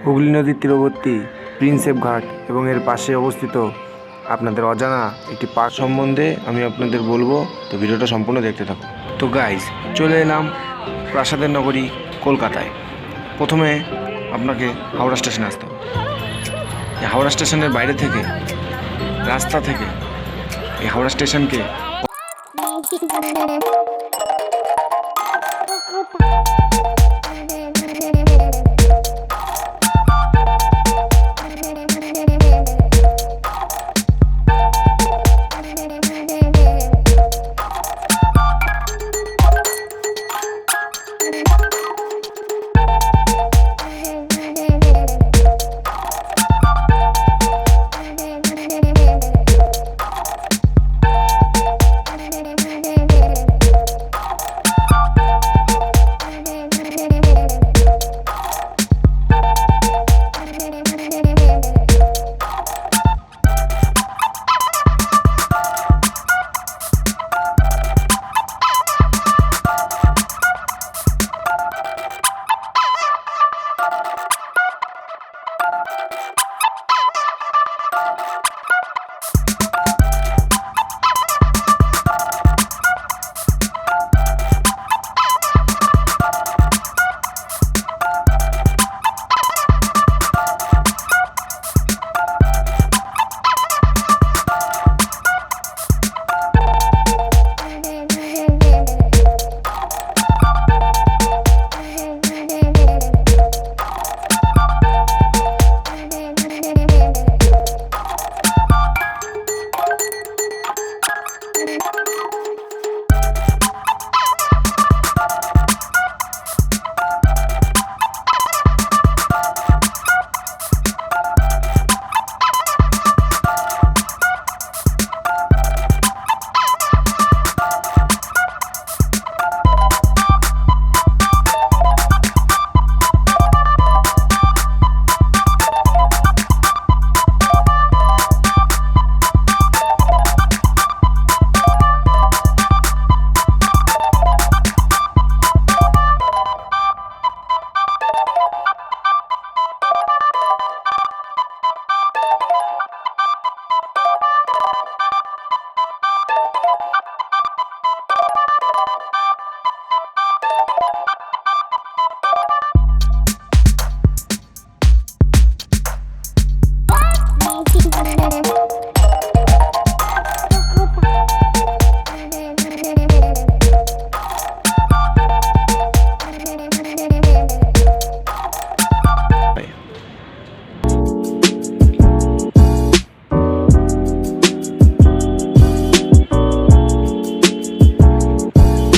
হুগলি নদীর তীরবর্তী প্রিন্সেপ ঘাট এবং এর পাশে অবস্থিত আপনাদের অজানা একটি পার্ক সম্বন্ধে আমি আপনাদের বলবো, তো ভিডিওটা সম্পূর্ণ দেখতে থাকুন। তো গাইজ, চলে এলাম প্রাসাদের নগরী কলকাতায়। প্রথমে আপনাকে হাওড়া স্টেশনে আসতে হবে। এই হাওড়া স্টেশনের বাইরে থেকে, রাস্তা থেকে এই হাওড়া স্টেশনকে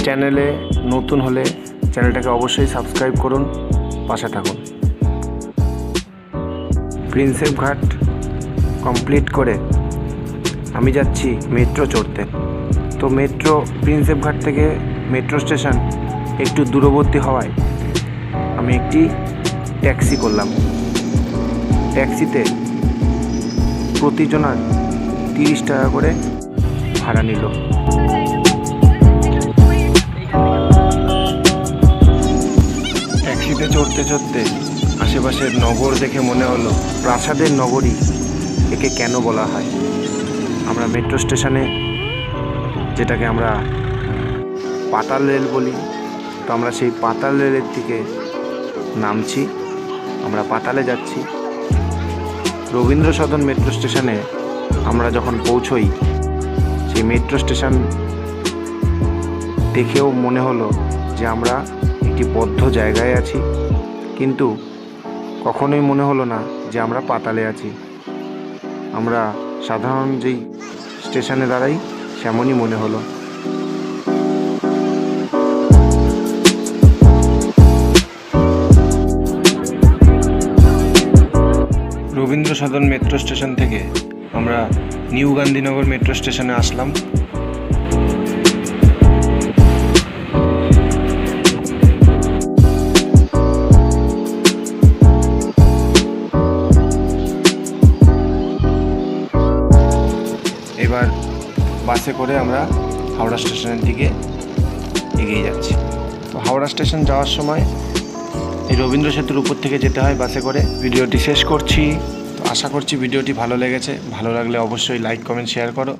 চ্যানেলে নতুন হলে চ্যানেলটাকে অবশ্যই সাবস্ক্রাইব করুন, পাশে থাকুন। প্রিন্সেপ ঘাট কমপ্লিট করে আমি যাচ্ছি মেট্রো চড়তে। তো মেট্রো প্রিন্সেপ ঘাট থেকে মেট্রো স্টেশন একটু দূরবর্তী হওয়ায় আমি একটি ট্যাক্সি করলাম। ট্যাক্সিতে প্রতিজনার 30 টাকা করে ভাড়া নিল। ট্যাক্সিতে চড়তে চড়তে আশেপাশের নগর দেখে মনে হলো প্রাসাদের নগরী একে কেন বলা হয়। আমরা মেট্রো স্টেশনে, যেটাকে আমরা পাতাল রেল বলি, তো আমরা সেই পাতাল রেলের দিকে নামছি। আমরা পাতালে যাচ্ছি। রবীন্দ্র সদন মেট্রো স্টেশনে আমরা যখন পৌঁছই, সেই মেট্রো স্টেশন দেখেও মনে হলো যে আমরা একটি বদ্ধ জায়গায় আছি, কিন্তু কখনোই মনে হলো না যে আমরা পাতালে আছি। আমরা সাধারণ যেই স্টেশনে দাঁড়াই সেমনই মনে হলো। রবীন্দ্র সদন মেট্রো স্টেশন থেকে আমরা নিউ গান্ধীনগর মেট্রো স্টেশনে আসলাম। এবার বাসে করে আমরা হাওড়া স্টেশনের দিকে এগিয়ে যাচ্ছি। তো হাওড়া স্টেশন যাওয়ার সময় এই রবীন্দ্র সেতুর উপর থেকে যেতে হয় বাসে করে। ভিডিওটি শেষ করছি। তো আশা করছি ভিডিওটি ভালো লেগেছে। ভালো লাগলে অবশ্যই লাইক কমেন্ট শেয়ার করো।